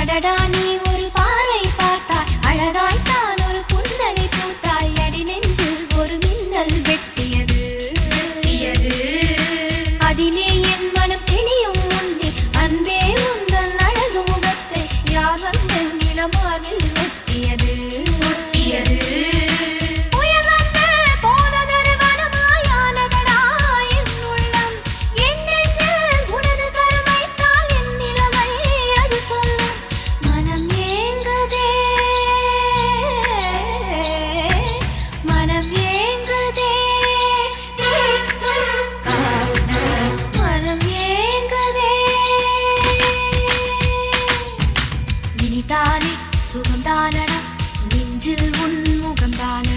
அடடா நீ ஒரு பார்வை பார்த்தாய் அழகாய் தான் ஒரு புன்னகை பூத்தாய் அடி நெஞ்சில் ஒரு மின்னல் வெட்டியது அதிலே என் மனம் தெளியும் முன்னே அன்பே உந்தன் அழகு முகத்தை யார் வந்து நிலமாவில் ஒட்டியது சுகந்தானடா நெஞ்சில் உன் முகந்தான